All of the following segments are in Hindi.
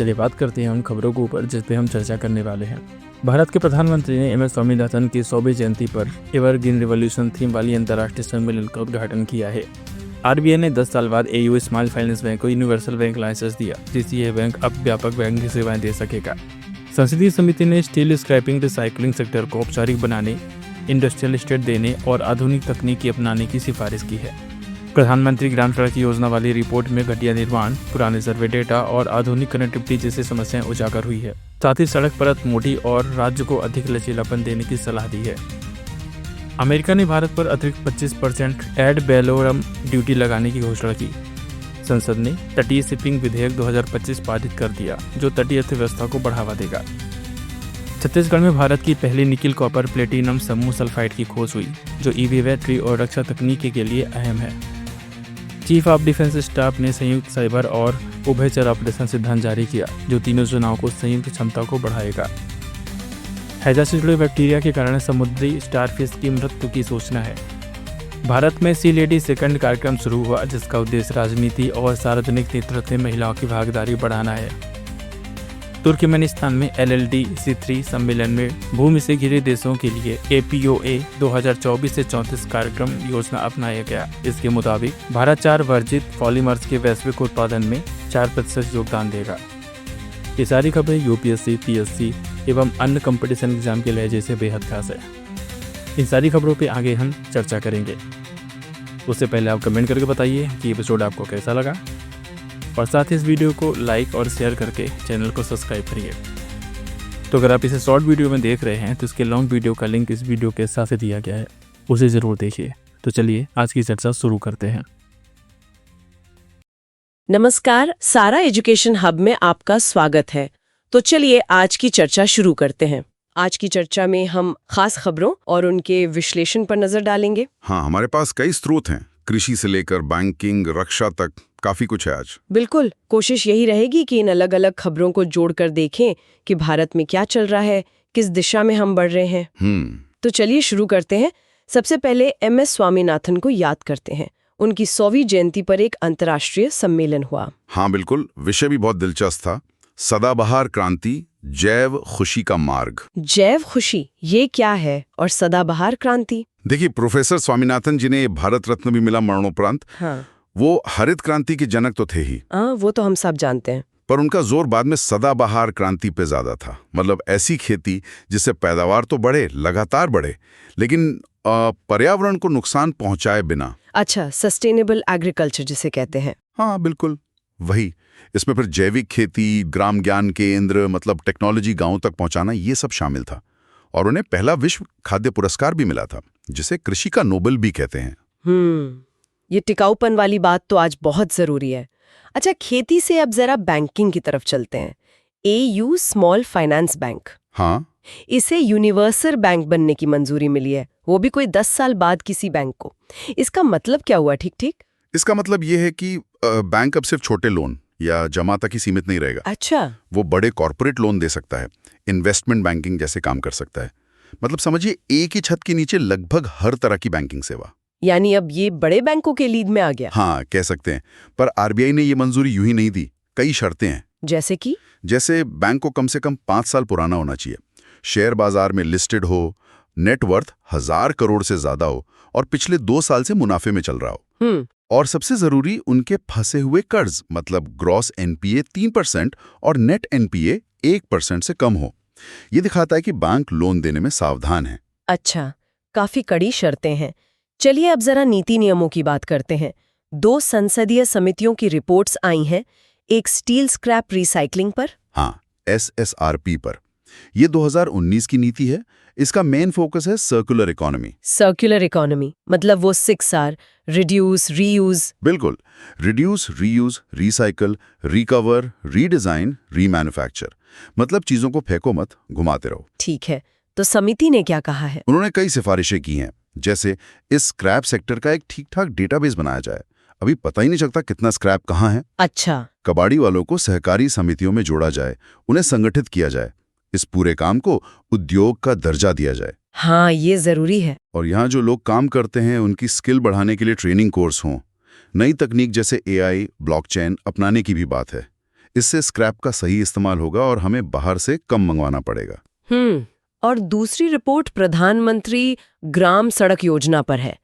चलिए बात करते हैं उन खबरों के ऊपर जिस पे हम चर्चा करने वाले हैं। भारत के प्रधानमंत्री ने एम एस स्वामीनाथन की 100वीं जयंती पर एवरग्रीन रिवॉल्यूशन थीम वाली अंतर्राष्ट्रीय सम्मेलन का उद्घाटन किया है। आरबीआई ने 10 साल बाद एयू स्मॉल फाइनेंस बैंक को यूनिवर्सल बैंक लाइसेंस दिया, जिससे यह बैंक अब व्यापक बैंकिंग सेवाएं दे सकेगा। संसदीय समिति ने स्टील स्क्रैपिंग रिसाइकलिंग सेक्टर को औपचारिक बनाने, इंडस्ट्रियल एस्टेट देने और आधुनिक तकनीकी अपनाने की सिफारिश की है। प्रधानमंत्री ग्राम सड़क योजना वाली रिपोर्ट में घटिया निर्माण, पुराने सर्वे डेटा और आधुनिक कनेक्टिविटी जैसी समस्याएं उजागर हुई है। साथ ही सड़क परत मोटी और राज्य को अधिक लचीलापन देने की सलाह दी है। अमेरिका ने भारत पर अतिरिक्त 25% एड वैलोरम ड्यूटी लगाने की घोषणा की। संसद ने तटीय शिपिंग विधेयक 2025 पारित कर दिया, जो तटीय अर्थव्यवस्था को बढ़ावा देगा। छत्तीसगढ़ में भारत की पहली निकिल कॉपर प्लेटिनम समूह सल्फाइड की खोज हुई, जो ईवी बैटरी और रक्षा तकनीक के लिए अहम है। चीफ ऑफ डिफेंस स्टाफ ने संयुक्त साइबर और उभयचर ऑपरेशन सिद्धांत जारी किया, जो तीनों सेनाओं को संयुक्त क्षमता को बढ़ाएगा। हैजा से जुड़े बैक्टीरिया के कारण समुद्री स्टारफिश की मृत्यु की सूचना है। भारत में सी लेडी सेकंड कार्यक्रम शुरू हुआ, जिसका उद्देश्य राजनीति और सार्वजनिक नेतृत्व में महिलाओं की भागीदारी बढ़ाना है। तुर्कमेनिस्तान में LLDC3 सम्मेलन में भूमि से घिरे देशों के लिए APOA 2024 से 34 कार्यक्रम योजना अपनाया गया। इसके मुताबिक भारत 4 वर्जित पॉलीमर्स के वैश्विक उत्पादन में 4% योगदान देगा। ये सारी खबरें UPSC, PSC एवं अन्य कंपटीशन एग्जाम के लहजे से बेहद खास है। इन सारी खबरों पे आगे हम चर्चा करेंगे। उससे पहले आप कमेंट करके बताइए कि एपिसोड आपको कैसा लगा, और साथ ही इस वीडियो को लाइक और शेयर करके चैनल को सब्सक्राइब करिए। तो अगर आप इसे शॉर्ट वीडियो में देख रहे हैं तो इसके लॉन्ग वीडियो का लिंक इस वीडियो के साथ दिया गया है, उसे ज़रूर देखिए। तो चलिए आज की चर्चा शुरू करते हैं। नमस्कार, सारा एजुकेशन हब में आपका स्वागत है। तो चलिए आज की चर्चा शुरू करते हैं। आज की चर्चा में हम खास खबरों और उनके विश्लेषण पर नजर डालेंगे। हाँ, हमारे पास कई स्रोत हैं, कृषि से लेकर बैंकिंग, रक्षा तक, काफी कुछ है आज। बिल्कुल, कोशिश यही रहेगी कि इन अलग अलग खबरों को जोड़कर देखें कि भारत में क्या चल रहा है, किस दिशा में हम बढ़ रहे हैं। तो चलिए शुरू करते हैं। सबसे पहले MS स्वामीनाथन को याद करते हैं। उनकी 100वीं जयंती पर एक अंतर्राष्ट्रीय सम्मेलन हुआ। हाँ बिल्कुल, विषय भी बहुत दिलचस्प था। सदाबहार क्रांति, जैव खुशी का मार्ग। जैव खुशी, ये क्या है? और सदाबहार क्रांति? देखिए, प्रोफेसर स्वामीनाथन जिन्हें भारत रत्न भी मिला मरणोपरांत, हाँ, वो हरित क्रांति के जनक तो थे ही। वो तो हम सब जानते हैं। पर उनका जोर बाद में सदाबहार क्रांति पे ज्यादा था। मतलब ऐसी खेती जिससे पैदावार तो बढ़े, लगातार बढ़े, लेकिन पर्यावरण को नुकसान पहुंचाए बिना। अच्छा, सस्टेनेबल एग्रीकल्चर जिसे कहते हैं। हाँ बिल्कुल, वही। इसमें फिर जैविक खेती, ग्राम ज्ञान केंद्र, मतलब टेक्नोलॉजी गांवों तक पहुंचाना, ये सब शामिल था। और उन्हें पहला विश्व खाद्य पुरस्कार भी मिला था, जिसे कृषि का नोबेल भी कहते हैं। ये टिकाऊपन वाली बात तो आज बहुत जरूरी है। अच्छा, खेती से अब जरा बैंकिंग की तरफ चलते हैं। AU स्मॉल फाइनेंस बैंक, हाँ, इसे यूनिवर्सल बैंक बनने की मंजूरी मिली है, वो भी कोई 10 साल बाद किसी बैंक को। इसका मतलब क्या हुआ? ठीक? इसका मतलब ये है कि बैंक अब सिर्फ छोटे लोन या जमा तक ही सीमित नहीं रहेगा। अच्छा, वो बड़े कॉर्पोरेट लोन दे सकता है, इन्वेस्टमेंट बैंकिंग जैसे काम कर सकता है। मतलब समझिए, एक ही छत के नीचे लगभग हर तरह की बैंकिंग सेवा। यानी अब ये बड़े बैंकों के लीड में आ गया। हाँ, कह सकते हैं। पर RBI ने ये मंजूरी यूं ही नहीं दी, कई शर्तें हैं। जैसे बैंक को कम से कम 5 साल पुराना होना चाहिए, शेयर बाजार में लिस्टेड हो, नेटवर्थ 1000 करोड़ से ज्यादा हो और पिछले 2 साल से मुनाफे में चल रहा हो। और सबसे जरूरी, उनके फंसे हुए कर्ज, मतलब ग्रॉस NPA 3% और नेट NPA 1% से कम हो। ये दिखाता है कि बैंक लोन देने में सावधान है। अच्छा, काफी कड़ी शर्तें हैं। चलिए अब जरा नीति नियमों की बात करते हैं। 2 संसदीय समितियों की रिपोर्ट्स आई हैं, एक स्टील स्क्रैप रिसाइकलिंग पर, हाँ, SSRP पर। ये 2019 की नीति है। इसका मेन फोकस है सर्कुलर इकोनॉमी। सर्कुलर इकोनॉमी मतलब वो 6R, रिड्यूस, रीयूज। बिल्कुल, reduce, reuse, recycle, recover, redesign, remanufacture. मतलब चीजों को फेंको मत, घुमाते रहो। ठीक है, तो समिति ने क्या कहा है? उन्होंने कई सिफारिशें की हैं, जैसे इस स्क्रैप सेक्टर का एक ठीक-ठाक डेटाबेस बनाया जाए। अभी पता ही नहीं चलता कितना स्क्रैप कहाँ है। अच्छा, कबाड़ी वालों को सहकारी समितियों में जोड़ा जाए, उन्हें संगठित किया जाए, इस पूरे काम को उद्योग का दर्जा दिया जाए। हाँ, ये जरूरी है। और यहाँ जो लोग काम करते हैं उनकी स्किल बढ़ाने के लिए ट्रेनिंग कोर्स हों। नई तकनीक जैसे AI, ब्लॉकचेन अपनाने की भी बात है। इससे स्क्रैप का सही इस्तेमाल होगा और हमें बाहर से कम मंगवाना पड़ेगा। और दूसरी रिपोर्ट प्रधानमंत्री ग्राम सड़क योजना पर है,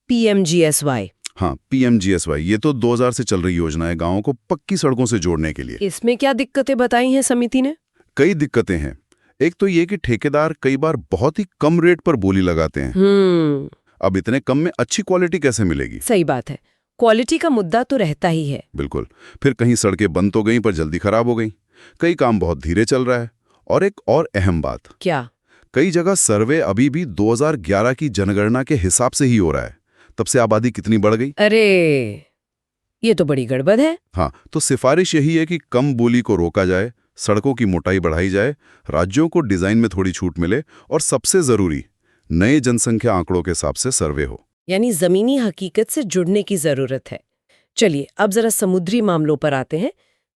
PMGSY। हाँ, PMGSY ये तो 2000 से चल रही योजना है गांवों को पक्की सड़कों से जोड़ने के लिए। इसमें क्या दिक्कतें बताई हैं समिति ने? कई दिक्कतें हैं। एक तो ये कि ठेकेदार कई बार बहुत ही कम रेट पर बोली लगाते हैं। अब इतने कम में अच्छी क्वालिटी कैसे मिलेगी? सही बात है, क्वालिटी का मुद्दा तो रहता ही है। बिल्कुल। फिर कहीं सड़कें बंद तो गई पर जल्दी खराब हो गई, कई काम बहुत धीरे चल रहा है। और एक और अहम बात, क्या? कई जगह सर्वे अभी भी 2011 की जनगणना के हिसाब से ही हो रहा है। तब से आबादी कितनी बढ़ गई? अरे ये तो बड़ी गड़बड़ है। हाँ, तो सिफारिश यही है कि कम बोली को रोका जाए, सड़कों की मोटाई बढ़ाई जाए, राज्यों को डिजाइन में थोड़ी छूट मिले और सबसे जरूरी नए जनसंख्या आंकड़ों के हिसाब से सर्वे हो। यानी जमीनी हकीकत से जुड़ने की जरूरत है। चलिए अब जरा समुद्री मामलों पर आते हैं।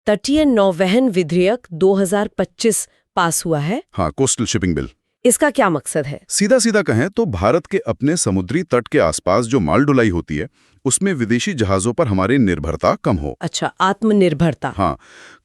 तटीय नौवहन विधेयक 2025 पास हुआ है। हाँ, कोस्टल शिपिंग बिल। इसका क्या मकसद है? सीधा सीधा कहें तो भारत के अपने समुद्री तट के आसपास जो माल ढुलाई होती है उसमें विदेशी जहाजों पर हमारी निर्भरता कम हो। अच्छा, आत्मनिर्भरता। हाँ,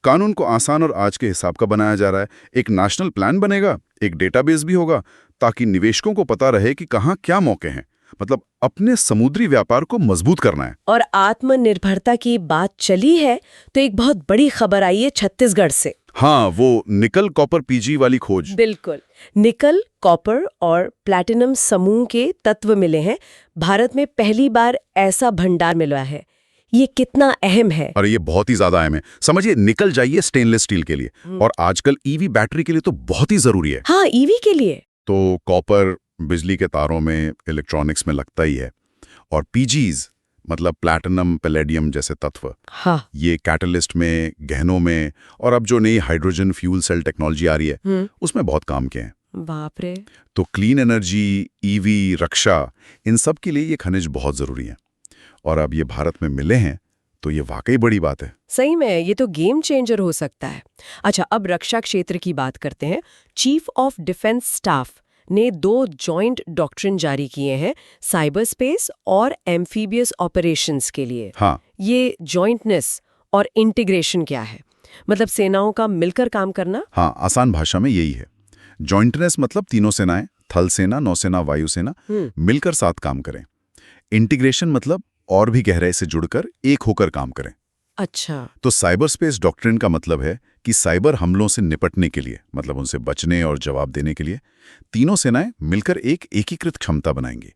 कानून को आसान और आज के हिसाब का बनाया जा रहा है। एक नेशनल प्लान बनेगा, एक डेटाबेस भी होगा ताकि निवेशकों को पता रहे कि कहाँ क्या मौके हैं। मतलब अपने समुद्री व्यापार को मजबूत करना है। और आत्मनिर्भरता की बात चली है तो एक बहुत बड़ी खबर आई है छत्तीसगढ़ से। हाँ, वो निकल कॉपर PG वाली खोज। बिल्कुल, निकल, कॉपर और प्लैटिनम समूह के तत्व मिले हैं। भारत में पहली बार ऐसा भंडार मिला है। ये कितना अहम है? अरे ये बहुत ही ज्यादा अहम है। समझिए, निकल जाइए स्टेनलेस स्टील के लिए और आजकल EV बैटरी के लिए तो बहुत ही जरूरी है। हाँ, EV के लिए तो कॉपर बिजली के तारों में, इलेक्ट्रॉनिक्स में लगता ही है। और PGs मतलब प्लैटिनम, पैलेडियम जैसे तत्व, हाँ, ये कैटलिस्ट में, गहनों में और अब जो नई हाइड्रोजन फ्यूल सेल टेक्नोलॉजी आ रही है उसमें बहुत काम के हैं। बाप रे। तो क्लीन एनर्जी, EV, रक्षा, इन सब के लिए ये खनिज बहुत जरूरी है। और अब ये भारत में मिले हैं तो ये वाकई बड़ी बात है। सही में ये तो गेम चेंजर हो सकता है। अच्छा, अब रक्षा क्षेत्र की बात करते हैं। चीफ ऑफ डिफेंस स्टाफ ने 2 जॉइंट डॉक्ट्रिन जारी किए हैं साइबर स्पेस और एम्फीबियस ऑपरेशंस के लिए। हाँ, ये जॉइंटनेस और इंटीग्रेशन क्या है? मतलब सेनाओं का मिलकर काम करना? हाँ, आसान भाषा में यही है। जॉइंटनेस मतलब तीनों सेनाएं, थल सेना, नौसेना, वायुसेना मिलकर साथ काम करें। इंटीग्रेशन मतलब और भी गहराई से जुड़कर एक होकर काम करें। अच्छा, तो साइबर स्पेस डॉक्ट्रिन का मतलब है कि साइबर हमलों से निपटने के लिए, मतलब उनसे बचने और जवाब देने के लिए तीनों सेनाएं मिलकर एक एकीकृत क्षमता बनाएंगी।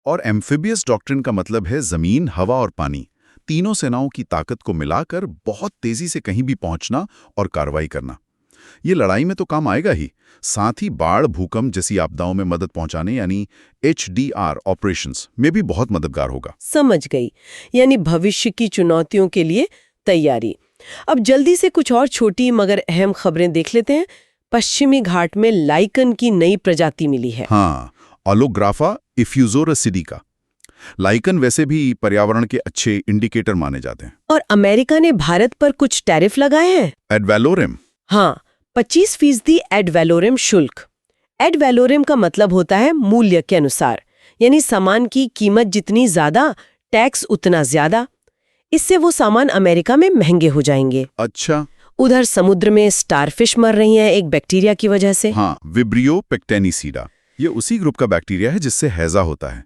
और एम्फिबियस डॉक्ट्रिन का मतलब है जमीन, हवा और पानी तीनों सेनाओं की ताकत को मिलाकर बहुत तेजी से कहीं भी पहुंचना और कार्रवाई करना। ये लड़ाई में तो काम आएगा ही, साथ ही बाढ़, भूकंप जैसी आपदाओं में मदद पहुंचाने यानी HDR ऑपरेशंस में भी बहुत मददगार होगा। समझ गई। यानी भविष्य की चुनौतियों के लिए तैयारी। अब जल्दी से कुछ और छोटी मगर अहम खबरें देख लेते हैं। पश्चिमी घाट में लाइकन की नई प्रजाति मिली है। हाँ, ओलोग्राफा इफ्यूजोरसिडिका। लाइकन वैसे भी पर्यावरण के अच्छे इंडिकेटर माने जाते हैं। और अमेरिका ने भारत पर कुछ टैरिफ लगाए हैं। Ad valorem. हाँ, 25% एड वैलोरम शुल्क। एड वैलोरम का मतलब होता है मूल्य के अनुसार, यानी सामान की कीमत जितनी ज्यादा, टैक्स उतना ज्यादा। इससे वो सामान अमेरिका में महंगे हो जाएंगे। अच्छा। उधर समुद्र में स्टारफिश मर रही हैं एक बैक्टीरिया की वजह से। हाँ, विब्रियो पेक्टेनिसीडा। ये उसी ग्रुप का बैक्टीरिया है जिससे हैजा होता है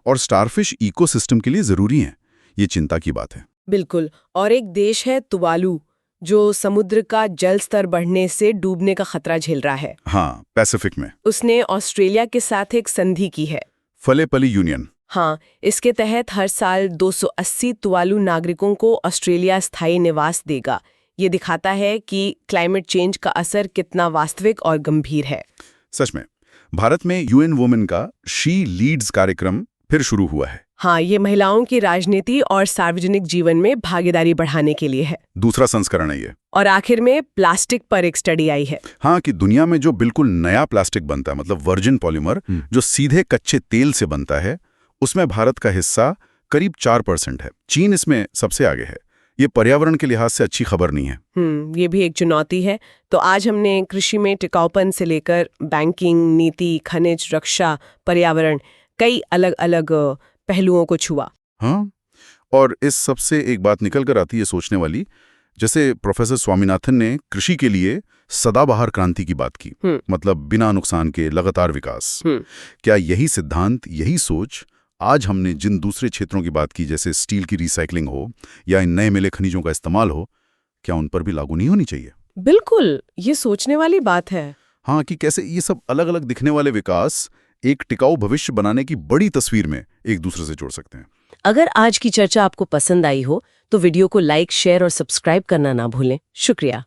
और स्टारफिश इकोसिस्टम के लिए जरूरी है। ये चिंता की बात है। बिल्कुल। और एक देश है तुवालू, जो समुद्र का जल स्तर बढ़ने से डूबने का खतरा झेल रहा है। हाँ, पैसिफिक में। उसने ऑस्ट्रेलिया के साथ एक संधि की है, फलेपली यूनियन। हाँ, इसके तहत हर साल 280 तुवालू नागरिकों को ऑस्ट्रेलिया स्थायी निवास देगा। ये दिखाता है कि क्लाइमेट चेंज का असर कितना वास्तविक और गंभीर है। सच में भारत में UN वुमेन का शी लीड्स कार्यक्रम फिर शुरू हुआ है। हाँ, ये महिलाओं की राजनीति और सार्वजनिक जीवन में भागीदारी बढ़ाने के लिए है। दूसरा संस्करण है ये। और आखिर में प्लास्टिक पर एक स्टडी आई है। हाँ, कि दुनिया में जो बिल्कुल नया प्लास्टिक बनता है, मतलब वर्जिन पॉलीमर जो सीधे कच्चे तेल से बनता है, उसमें भारत का हिस्सा करीब 4% है। चीन इसमें सबसे आगे है। ये पर्यावरण के लिहाज से अच्छी खबर नहीं है। ये भी एक चुनौती है। तो आज हमने कृषि में टिकाऊपन से लेकर बैंकिंग, नीति, खनिज, रक्षा, पर्यावरण, कई अलग अलग पहलुओं को छुआ। हाँ, और इस सबसे एक बात निकल कर आती है सोचने वाली। जैसे प्रोफेसर स्वामीनाथन ने कृषि के लिए सदाबहार क्रांति की बात की, मतलब बिना नुकसान के लगातार विकास। क्या यही सिद्धांत, यही सोच आज हमने जिन दूसरे क्षेत्रों की बात की, जैसे स्टील की रिसाइकलिंग हो या इन नए मिले खनिजों का इस्तेमाल हो, क्या उन पर भी लागू नहीं होनी चाहिए? बिल्कुल, ये सोचने वाली बात है। हाँ, कि कैसे ये सब अलग अलग दिखने वाले विकास एक टिकाऊ भविष्य बनाने की बड़ी तस्वीर में एक दूसरे से जोड़ सकते हैं। अगर आज की चर्चा आपको पसंद आई हो तो वीडियो को लाइक, शेयर और सब्सक्राइब करना ना भूलें। शुक्रिया।